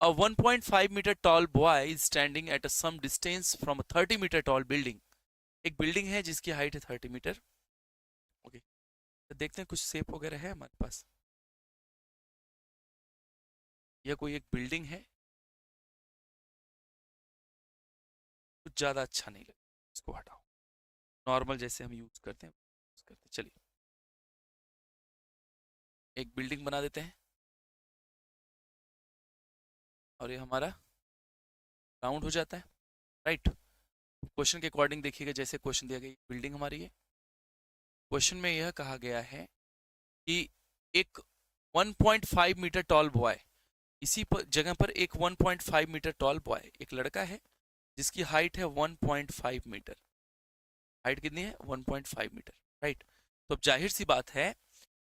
A 1.5 meter tall boy is standing at some distance from a 30 meter tall building. एक building है जिसकी height है 30 metre. Okay, तो देखते हैं कुछ शेप वगैरह है हमारे पास. यह कोई एक बिल्डिंग है, कुछ ज़्यादा अच्छा नहीं लगा, इसको हटाओ. नॉर्मल जैसे हम यूज करते हैं चलिए एक बिल्डिंग बना देते हैं और ये हमारा राउंड हो जाता है. राइट, क्वेश्चन के अकॉर्डिंग देखिएगा, जैसे क्वेश्चन दिया गया बिल्डिंग हमारी है. क्वेश्चन में यह कहा गया है कि एक 1.5 मीटर टॉल बॉय, इसी पर जगह पर एक 1.5 मीटर टॉल बॉय, एक लड़का है जिसकी हाइट है 1.5 मीटर. हाइट कितनी है? 1.5 मीटर. राइट, तो अब जाहिर सी बात है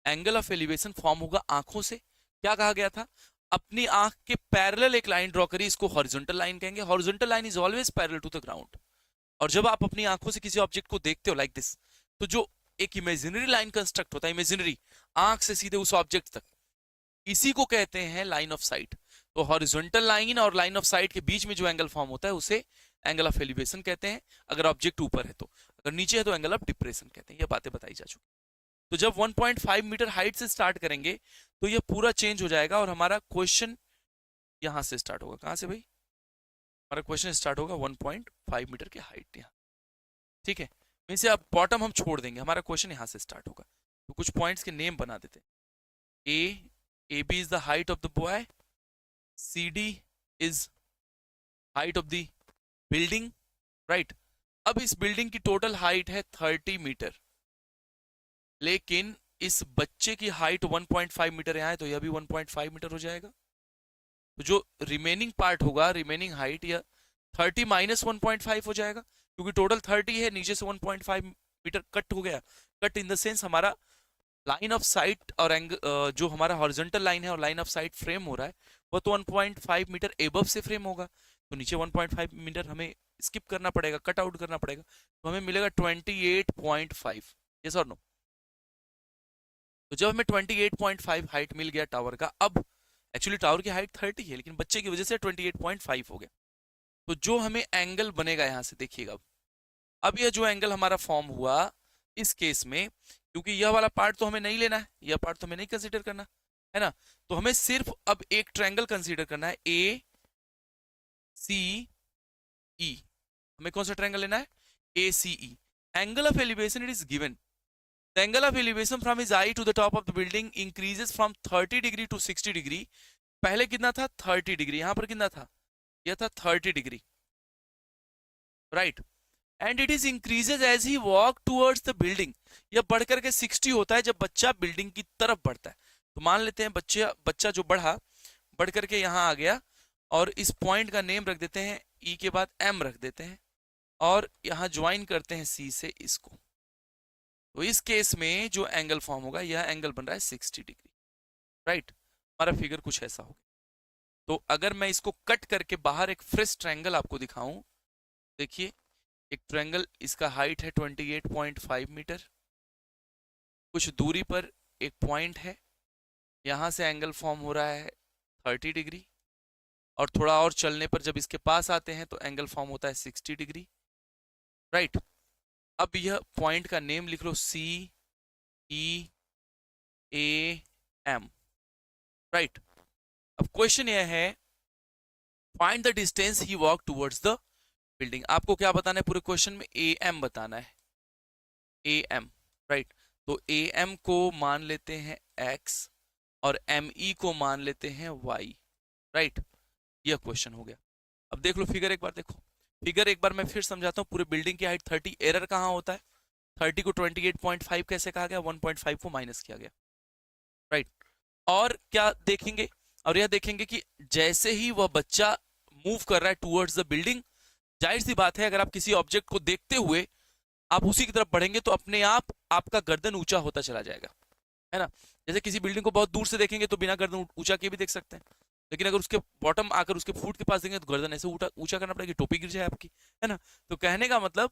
एंगल ऑफ एलिवेशन फॉर्म होगा आंखों से. क्या कहा गया था? अपनी आंख के पैरेलल एक लाइन ड्रॉ करिए, इसको हॉरिजॉन्टल लाइन कहेंगे. Horizontal line is always parallel to the ground. और जब आप अपनी आंखों से किसी ऑब्जेक्ट को देखते हो लाइक दिस, तो जो एक इमेजिनरी लाइन कंस्ट्रक्ट होता है, इमेजिनरी आंख से सीधे उस ऑब्जेक्ट तक, इसी को कहते हैं लाइन ऑफ साइट. तो हॉरिजॉन्टल लाइन और लाइन ऑफ साइट के बीच में जो एंगल फॉर्म होता है उसे एंगल ऑफ एलिवेशन कहते हैं, अगर ऑब्जेक्ट ऊपर है तो. अगर नीचे है तो एंगल ऑफ डिप्रेशन कहते हैं. ये बातें बताई जा चुकी. तो जब 1.5 मीटर हाइट से स्टार्ट करेंगे तो ये पूरा चेंज हो जाएगा और हमारा क्वेश्चन यहां से स्टार्ट होगा. कहां से भाई? हमारा क्वेश्चन स्टार्ट होगा 1.5 मीटर की हाइट यहाँ. ठीक है, इसे अब बॉटम हम छोड़ देंगे, हमारा क्वेश्चन यहां से स्टार्ट होगा. तो कुछ पॉइंट्स के नेम बना देते हैं. A B is the height of the boy, C D is height of the building. Right, अब इस बिल्डिंग की टोटल हाइट है 30 मीटर, लेकिन इस बच्चे की हाइट 1.5 मीटर यहाँ है, तो यह भी 1.5 मीटर हो जाएगा. तो जो रिमेनिंग पार्ट होगा, रिमेनिंग हाइट, यह 30 माइनस 1.5 हो जाएगा, क्योंकि टोटल 30 है, नीचे से 1.5 मीटर कट हो गया. कट इन द सेंस हमारा लाइन ऑफ साइट और एंगल, जो हमारा हॉरिजॉन्टल लाइन है और लाइन ऑफ साइट फ्रेम हो रहा है, वो तो 1.5 मीटर एबव से फ्रेम होगा. तो नीचे 1.5 मीटर हमें स्किप करना पड़ेगा, कट आउट करना पड़ेगा. तो हमें मिलेगा 28.5. यस और नो? तो जब हमें 28.5 हाइट मिल गया टावर का, अब एक्चुअली टावर की हाइट 30 है, लेकिन बच्चे की वजह से 28.5 हो गया. तो जो हमें एंगल बनेगा यहां से देखिएगा, अब यह जो एंगल हमारा फॉर्म हुआ इस केस में, क्योंकि यह वाला पार्ट तो हमें नहीं लेना है, यह पार्ट तो हमें नहीं कंसीडर करना है ना, तो हमें सिर्फ अब एक ट्रायंगल कंसीडर करना है, ए सी ई. हमें कौन सा ट्रायंगल लेना है? A C E. Angle of elevation it is given. The angle of elevation from his eye to the top of the building increases from 30 degree to 60 degree. पहले कितना था? 30 डिग्री. यहां पर कितना था? यह था 30 degree. Right, and it is increases as he walk towards the building. यह बढ़ करके 60 होता है जब बच्चा बिल्डिंग की तरफ बढ़ता है. तो मान लेते हैं बच्चा जो बढ़ करके यहां आ गया, और इस पॉइंट का नेम रख देते हैं, ई के बाद एम रख देते हैं, और यहां ज्वाइन करते हैं सी से इसको. तो इस केस में जो एंगल फॉर्म होगा, यह एंगल बन रहा है 60 डिग्री. राइट, हमारा फिगर कुछ ऐसा होगा. तो अगर मैं इसको कट करके बाहर एक फ्रेश ट्रायंगल आपको दिखाऊं, देखिए एक ट्रायंगल, इसका हाइट है 28.5 मीटर, कुछ दूरी पर एक पॉइंट है, यहां से एंगल फॉर्म हो रहा है 30 डिग्री, और थोड़ा और चलने पर जब इसके पास आते हैं तो एंगल फॉर्म होता है 60 डिग्री. राइट, अब यह पॉइंट का नेम लिख लो, सी ई ए एम. राइट, अब क्वेश्चन यह है, find the distance he walk towards the building. आपको क्या बताना है पूरे क्वेश्चन में? ए एम बताना है, ए एम. राइट, तो ए एम को मान लेते हैं x और एम ई को मान लेते हैं y. राइट, यह क्वेश्चन हो गया. अब देख लो फिगर एक बार, देखो फिगर एक बार मैं फिर समझाता हूँ. पूरे बिल्डिंग की हाइट 30, एरर कहाँ होता है? 30 को 28.5 कैसे कहा गया? 1.5 को माइनस किया गया. राइट, और क्या देखेंगे? और यह देखेंगे कि जैसे ही वह बच्चा मूव कर रहा है टूवर्ड्स द बिल्डिंग, जाहिर सी बात है अगर आप किसी ऑब्जेक्ट को देखते हुए आप उसी की तरफ बढ़ेंगे तो अपने आप आपका गर्दन ऊंचा होता चला जाएगा, है ना. जैसे किसी बिल्डिंग को बहुत दूर से देखेंगे तो बिना गर्दन ऊंचा किए भी देख सकते हैं, लेकिन अगर उसके बॉटम आकर उसके फुट के पास देंगे तो गर्दन ऐसे ऊंचा करना पड़ेगा, टोपी गिर जाए आपकी, है ना. तो कहने का मतलब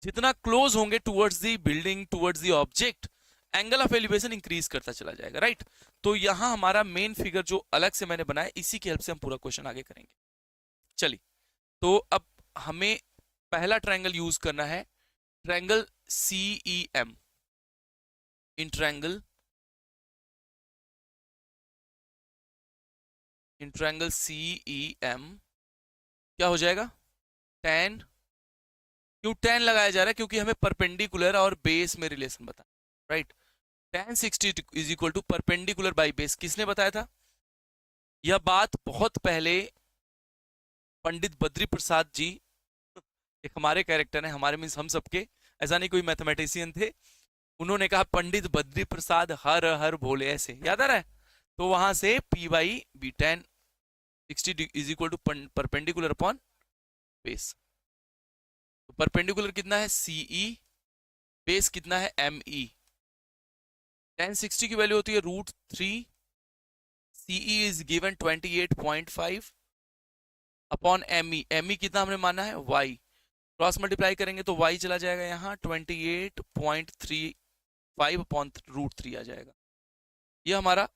जितना क्लोज होंगे towards the building, towards the object, angle of elevation increase करता चला जाएगा, राइट। तो यहां हमारा मेन फिगर जो अलग से मैंने बनाया, इसी की हेल्प से हम पूरा क्वेश्चन आगे करेंगे। चलिए, तो अब हमें पहला ट्रायंगल यूज करना है, triangle CEM। In triangle CEM क्या हो जाएगा, tan, क्यों tan लगाया जा रहा है, क्योंकि हमें परपेंडिकुलर और बेस में रिलेशन बता, right. tan 60 is equal to perpendicular by base, किसने बताया था? यह बात बहुत पहले पंडित बद्री प्रसाद जी, एक हमारे कैरेक्टर है, हमारे मीन्स हम सबके, ऐसा नहीं कोई मैथमेटिशियन थे, उन्होंने कहा पंडित बद्री प्रसाद हर हर भोले, ऐसे याद आ रहा है। तो वहां से P by B tan 60 is equal to perpendicular upon base. तो परपेंडिकुलर कितना है CE, बेस कितना है ME। tan 60 की वैल्यू होती है √3, CE is given 28.5 upon ME कितना हमने माना है Y, क्रॉस मल्टीप्लाई करेंगे तो Y चला जाएगा यहाँ 28.35 अपॉन √3 आ जाएगा। ये हमारा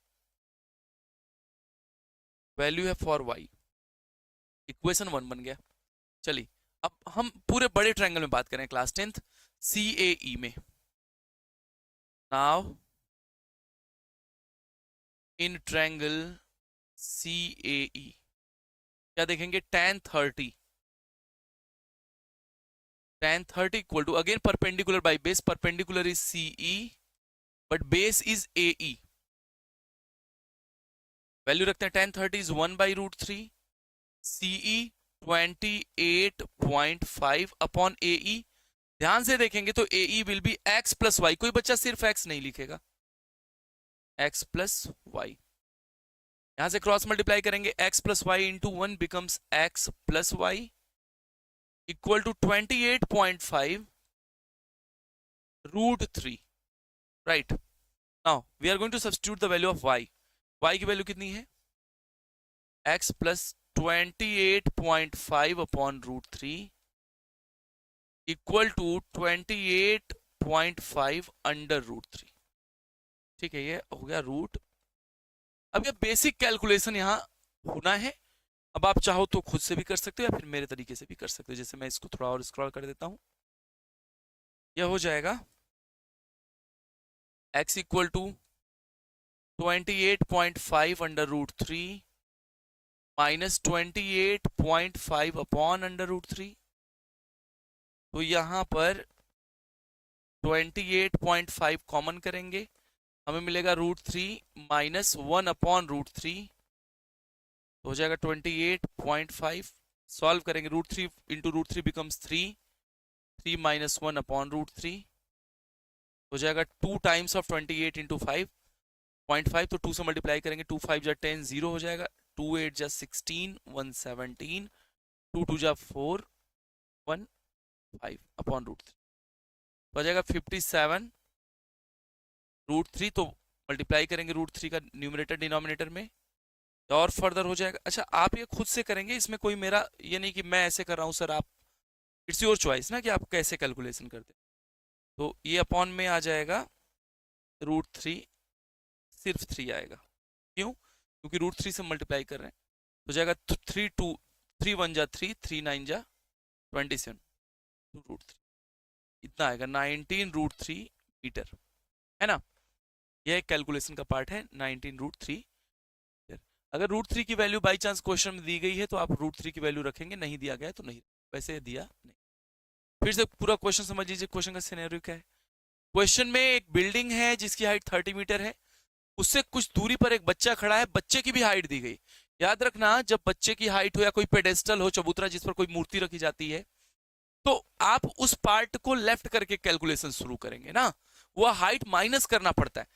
वैल्यू है फॉर Y, इक्वेशन 1 बन गया। चलिए, अब हम पूरे बड़े ट्रायंगल में बात करें, क्लास 10th CAE में। नाउ इन ट्रायंगल CAE क्या देखेंगे, tan 30 equal to, again perpendicular by base, perpendicular is CE but base is AE। Value रखते हैं, tan 30 is 1 by √3, CE 28.5 upon AE। ध्यान से देखेंगे तो AE will be x plus y, कोई बच्चा सिर्फ x नहीं लिखेगा, x प्लस वाई। यहां से क्रॉस मल्टीप्लाई करेंगे, x plus y into 1 becomes x plus y equal to 28.5 √3, right. Now we are going to substitute the value of y। y की वैल्यू कितनी है, x plus 28.5 upon √3 equal to 28.5 under √3, ठीक है, ये हो गया रूट। अब ये बेसिक कैलकुलेशन यहां होना है, अब आप चाहो तो खुद से भी कर सकते हो या फिर मेरे तरीके से भी कर सकते हो, जैसे मैं इसको थोड़ा और स्क्रॉल कर देता हूं। यह हो जाएगा x equal to 28.5 under √3 minus 28.5 upon under √3। तो यहां पर 28.5 कॉमन करेंगे, हमें मिलेगा √3 माइनस 1 अपॉन √3, हो जाएगा 28.5। सॉल्व करेंगे, √3 इंटू √3 बिकम्स 3 माइनस 1 अपॉन √3, हो जाएगा 2 टाइम्स ऑफ 28 इंटू 5.5, तो 2 से मल्टीप्लाई करेंगे, 2 5 जा 10, 0 हो जाएगा, 2 8 जा 16, 1 17, 2 2 जा 4, 1 5 अपॉन √3, हो जाएगा 57 √3। तो मल्टीप्लाई करेंगे √3 का न्यूमरेटर डिनोमिनेटर में, और फर्दर हो जाएगा। अच्छा, आप ये खुद से करेंगे, इसमें कोई मेरा ये नहीं कि मैं ऐसे कर रहा हूँ सर, आप इट्स योर चॉइस ना कि आप कैसे कैलकुलेशन करते। तो ये अपॉन में आ जाएगा √3, सिर्फ 3 आएगा, क्यों, क्योंकि √3 से मल्टीप्लाई कर रहे हैं। तो जाएगा 3 1 जा 3, 3 9 जा 27 √3, इतना आएगा 19 √3 मीटर, है ना। यह एक कैलकुलेशन का पार्ट है, 19 √3। अगर √3 की वैल्यू बाई चांस क्वेश्चन में दी गई है तो आप √3 की वैल्यू रखेंगे, नहीं दिया गया तो नहीं, वैसे दिया नहीं। फिर से पूरा क्वेश्चन समझ लीजिए, क्वेश्चन का सिनेरियो क्या है। क्वेश्चन में एक बिल्डिंग है जिसकी हाइट 30 मीटर है, उससे कुछ दूरी पर एक बच्चा खड़ा है, बच्चे की भी हाइट दी गई। याद रखना, जब बच्चे की हाइट हो या कोई पेडेस्टल हो, चबूतरा जिस पर कोई मूर्ति रखी जाती है, तो आप उस पार्ट को लेफ्ट करके कैलकुलेशन शुरू करेंगे ना, वह हाइट माइनस करना पड़ता है।